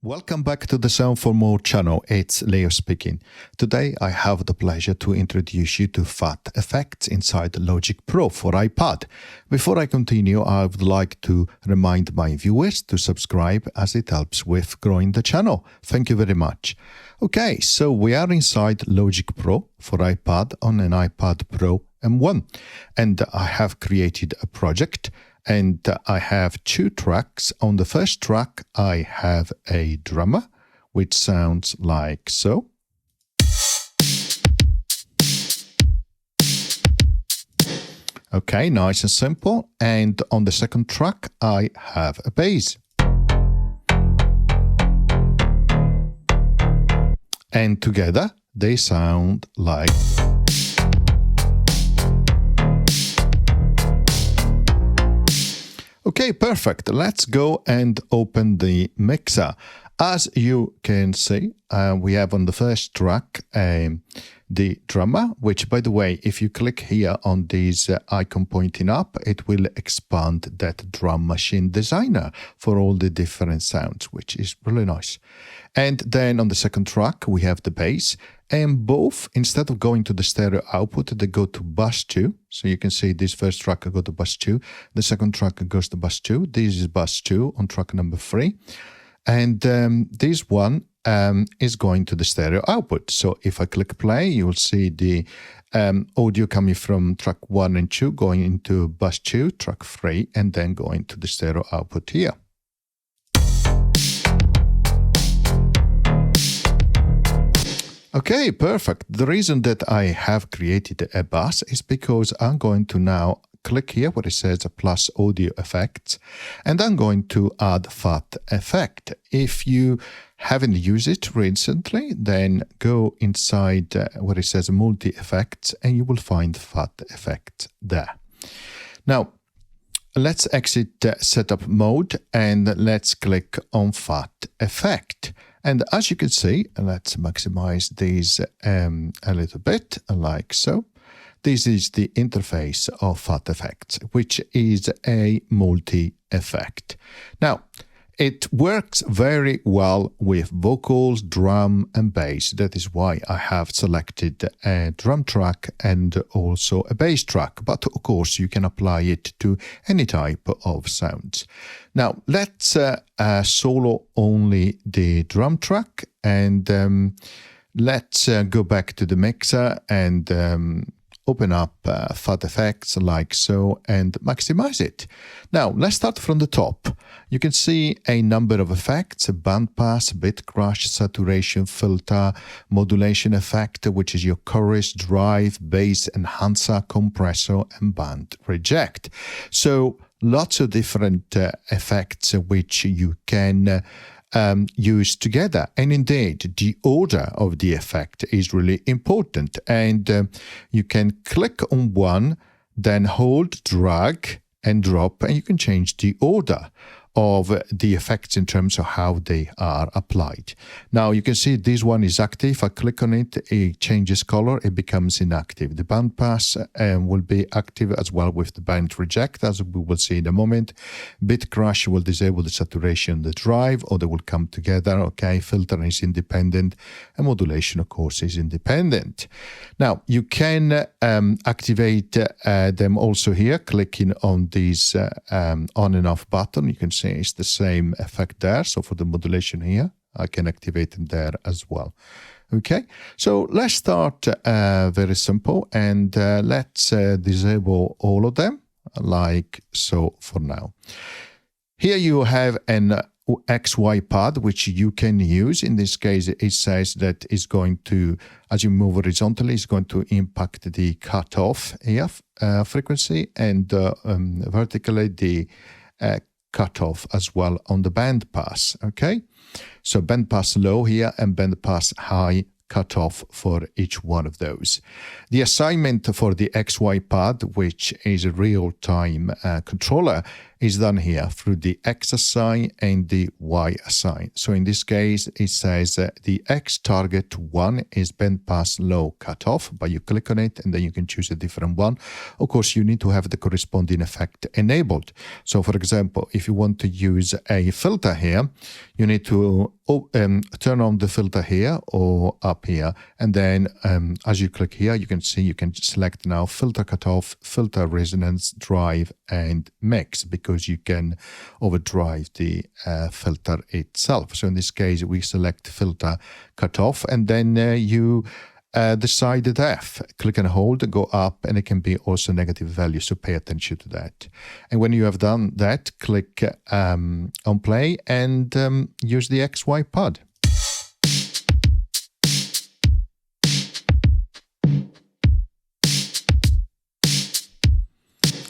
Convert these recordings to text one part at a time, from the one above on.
Welcome back to the Sound for More channel. It's Leo speaking. Today I have the pleasure to introduce you to Phat FX inside Logic Pro for iPad. Before I continue, I would like to remind my viewers to subscribe as it helps with growing the channel. Thank you very much. Okay, so we are inside Logic Pro for iPad on an iPad Pro M1, and I have created a project. And I have two tracks. On the first track, I have a drummer, which sounds like so. Okay, nice and simple. And on the second track, I have a bass. And together, they sound like... Okay, perfect. Let's go and open the mixer. As you can see, we have on the first track the drummer, which, by the way, if you click here on this icon pointing up, it will expand that drum machine designer for all the different sounds, which is really nice. And then on the second track, we have the bass. And both, instead of going to the stereo output, they go to bus 2. So you can see this first track goes to bus 2. The second track goes to bus 2. This is bus 2 on track number 3. And this one is going to the stereo output. So if I click play, you will see the audio coming from track 1 and 2 going into bus 2, track 3, and then going to the stereo output here. Okay, perfect. The reason that I have created a bus is because I'm going to now click here where it says plus audio effects, and I'm going to add Phat effect. If you haven't used it recently, then go inside where it says multi effects and you will find Phat effect there. Now, let's exit setup mode and let's click on Phat effect. And as you can see, let's maximize these a little bit, like so. This is the interface of Phat FX, which is a multi-effect. Now, it works very well with vocals, drum, and bass. That is why I have selected a drum track and also a bass track. But of course, you can apply it to any type of sounds. Now, let's solo only the drum track, and let's go back to the mixer and open up Phat FX like so and maximize it. Now, let's start from the top. You can see a number of effects: a bandpass, bit crush, saturation, filter, modulation effect, which is your chorus, drive, bass enhancer, compressor, and band reject. So lots of different effects which you can use together. And indeed, the order of the effect is really important. And you can click on one, then hold, drag, and drop, and you can change the order of the effects in terms of how they are applied. Now you can see this one is active. If I click on it, it changes color, it becomes inactive. The band pass will be active as well with the band reject, as we will see in a moment. Bit crush will disable the saturation, the drive, or they will come together. Okay, filter is independent, and modulation, of course, is independent. Now you can activate them also here, clicking on this on and off button. You can see it's the same effect there. So for the modulation here, I can activate them there as well. Okay, so let's start very simple, and let's disable all of them like so for now. Here you have an XY pad which you can use. In this case, it says that it's going to, as you move horizontally, it's going to impact the cutoff here frequency, and vertically the cutoff as well on the band pass. Okay, so band pass low here and band pass high cutoff for each one of those. The assignment for the XY pad, which is a real-time controller, is done here through the X assign and the Y assign. So in this case, it says the X target 1 is bandpass low cutoff, but you click on it and then you can choose a different one. Of course, you need to have the corresponding effect enabled. So for example, if you want to use a filter here, you need to turn on the filter here or up here. And then as you click here, you can see you can select now filter cutoff, filter resonance, drive, and mix, because you can overdrive the filter itself. So in this case, we select filter cutoff, and then you decide the depth. Click and hold, go up, and it can be also negative value, so pay attention to that. And when you have done that, click on play and use the XY pad.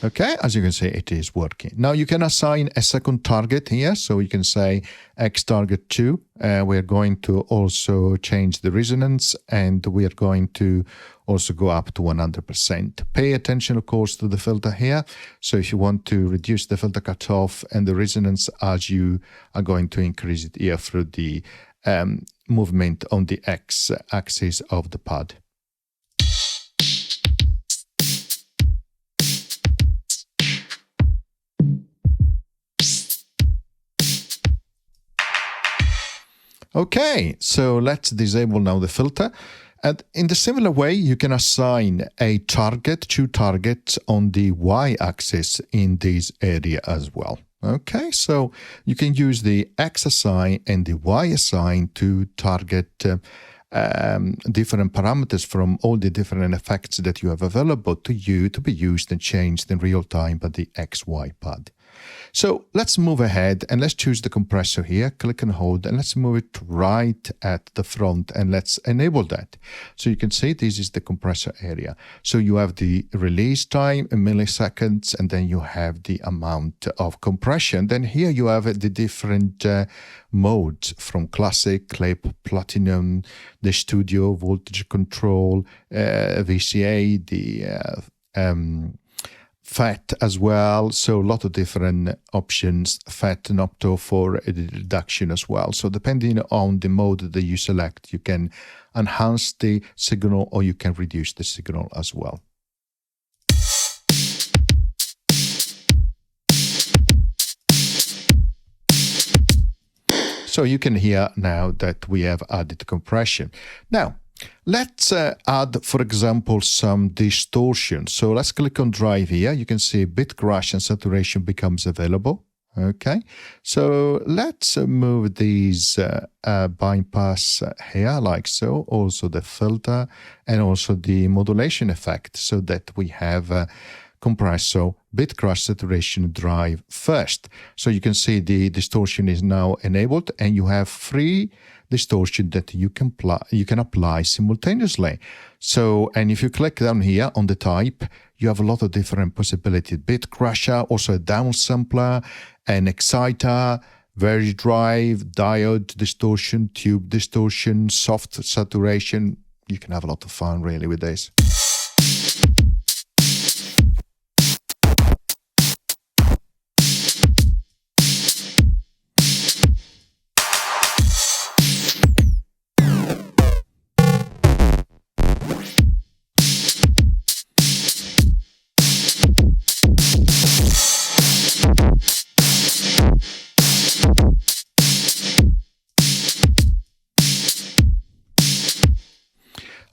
Okay, as you can see, it is working. Now you can assign a second target here. So you can say X target 2. We're going to also change the resonance, and we are going to also go up to 100%. Pay attention, of course, to the filter here. So if you want to reduce the filter cutoff and the resonance, as you are going to increase it here through the movement on the X axis of the pad. Okay, so let's disable now the filter. And in the similar way, you can assign a target, 2 targets on the Y-axis in this area as well. Okay, so you can use the X assign and the Y assign to target different parameters from all the different effects that you have available to you to be used and changed in real time by the XY pad. So let's move ahead and let's choose the compressor here, click and hold, and let's move it right at the front and let's enable that. So you can see this is the compressor area. So you have the release time in milliseconds, and then you have the amount of compression. Then here you have the different modes from classic, clip, platinum, the studio, voltage control, VCA, the Phat as well, so a lot of different options, Phat and Opto for reduction as well. So depending on the mode that you select, you can enhance the signal or you can reduce the signal as well. So you can hear now that we have added compression. Now, let's add, for example, some distortion. So let's click on drive here. You can see bit crash and saturation becomes available. Okay, so let's move these bypass here like so, also the filter and also the modulation effect, so that we have compressor, bit crash, saturation, drive first. So you can see the distortion is now enabled, and you have 3 distortion that you can apply simultaneously. So, and if you click down here on the type, you have a lot of different possibilities. Bit crusher, also a downsampler, an exciter, very drive, diode distortion, tube distortion, soft saturation. You can have a lot of fun really with this.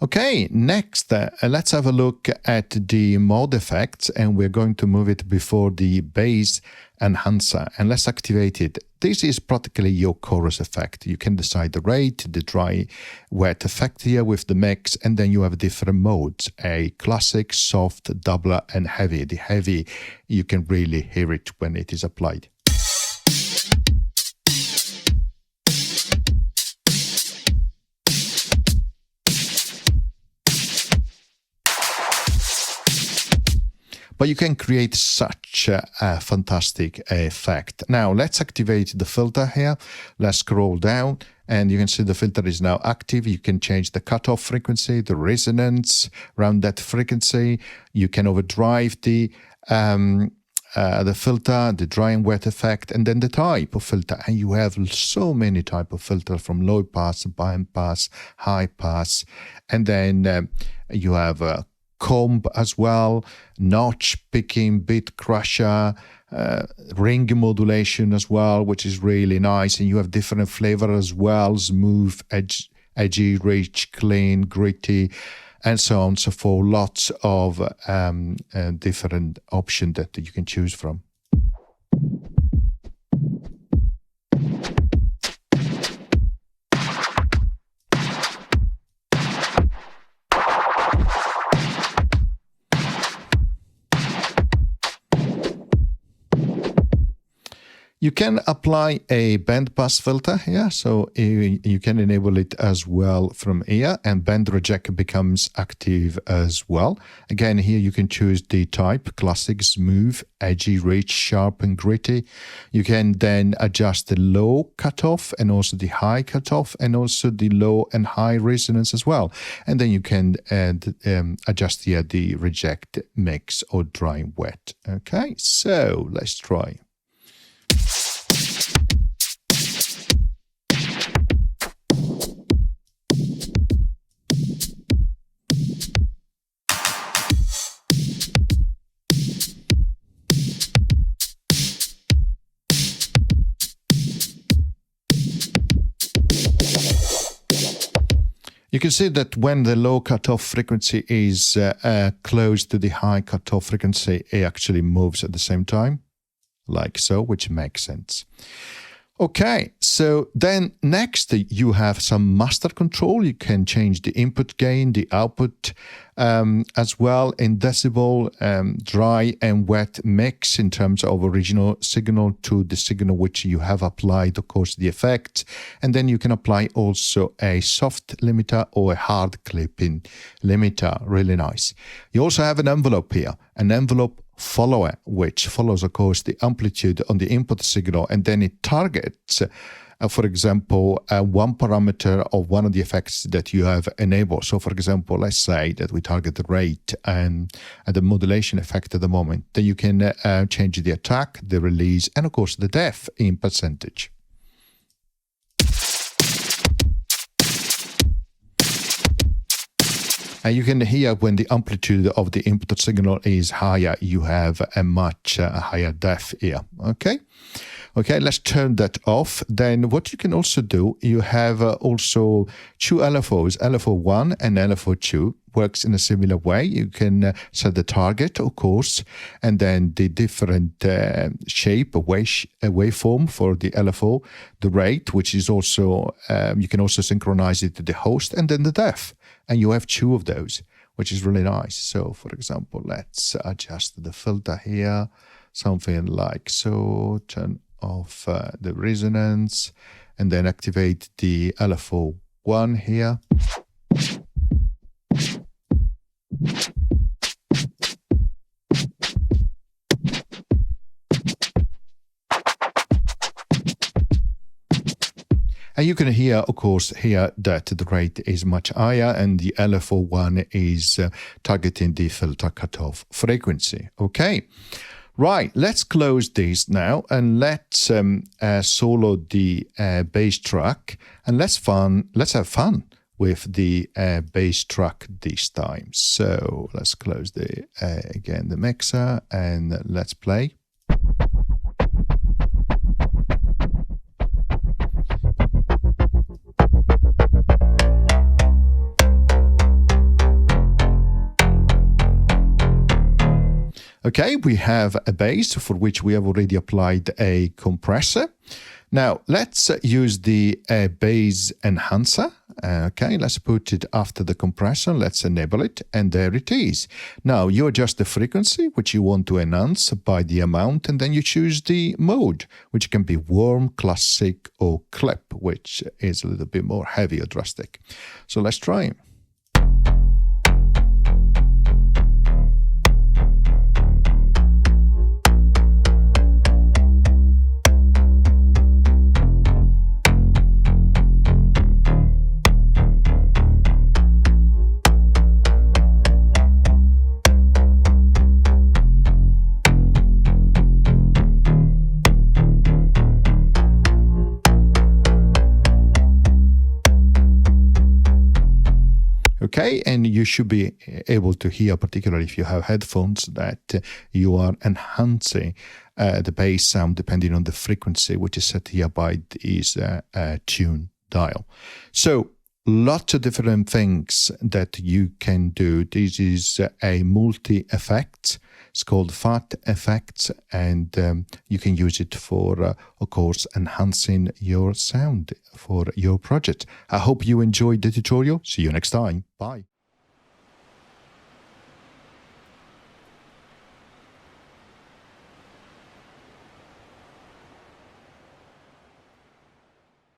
Okay, next, let's have a look at the mod effects, and we're going to move it before the bass enhancer, and let's activate it. This is practically your chorus effect. You can decide the rate, the dry, wet effect here with the mix, and then you have different modes, a classic, soft, doubler, and heavy. The heavy, you can really hear it when it is applied. But you can create such a fantastic effect. Now let's activate the filter here. Let's scroll down and you can see the filter is now active. You can change the cutoff frequency, the resonance around that frequency. You can overdrive the the filter, the dry and wet effect, and then the type of filter. And you have so many type of filter, from low pass, band pass, high pass, and then you have a comb as well, notch picking, bit crusher, ring modulation as well, which is really nice. And you have different flavor as well: smooth, edgy, rich, clean, gritty, and so on. So for lots of different options that you can choose from. You can apply a bandpass filter here, so you can enable it as well from here, and band reject becomes active as well. Again, here you can choose the type: classic, smooth, edgy, rich, sharp, and gritty. You can then adjust the low cutoff and also the high cutoff, and also the low and high resonance as well. And then you can adjust here the reject, mix, or dry and wet. Okay, so let's try. You can see that when the low cutoff frequency is close to the high cutoff frequency, it actually moves at the same time, like so, which makes sense. Okay, so then next you have some master control. You can change the input gain, the output as well in decibel, dry and wet mix in terms of original signal to the signal which you have applied, of course, the effect. And then you can apply also a soft limiter or a hard clipping limiter. Really nice. You also have an envelope here, an envelope follower, which follows, of course, the amplitude on the input signal, and then it targets, for example, one parameter of one of the effects that you have enabled. So, for example, let's say that we target the rate and the modulation effect at the moment. Then you can change the attack, the release, and of course the depth in percentage. And you can hear when the amplitude of the input signal is higher, you have a much higher depth here. Okay, let's turn that off. Then what you can also do, you have also two LFOs, LFO1 and LFO2. Works in a similar way. You can set the target, of course, and then the different shape, waveform for the LFO, the rate, which is also, you can also synchronize it to the host, and then the depth. And you have two of those, which is really nice. So, for example, let's adjust the filter here, something like so, turn off the resonance, and then activate the LFO1 here. And you can hear, of course, here that the rate is much higher, and the LFO1 is targeting the filter cutoff frequency. Okay, right, let's close this now, and let's solo the bass track, and let's have fun with the bass track this time. So let's close the again the mixer, and let's play. Okay, we have a bass for which we have already applied a compressor. Now, let's use the bass enhancer. Okay, let's put it after the compressor. Let's enable it, and there it is. Now, you adjust the frequency, which you want to enhance by the amount, and then you choose the mode, which can be warm, classic, or clip, which is a little bit more heavy or drastic. So let's try. okay, and you should be able to hear, particularly if you have headphones, that you are enhancing the bass sound depending on the frequency, which is set here by this tune dial. So lots of different things that you can do. This is a multi-effect. It's called Phat FX, and you can use it for, of course, enhancing your sound for your project. I hope you enjoyed the tutorial. See you next time. Bye.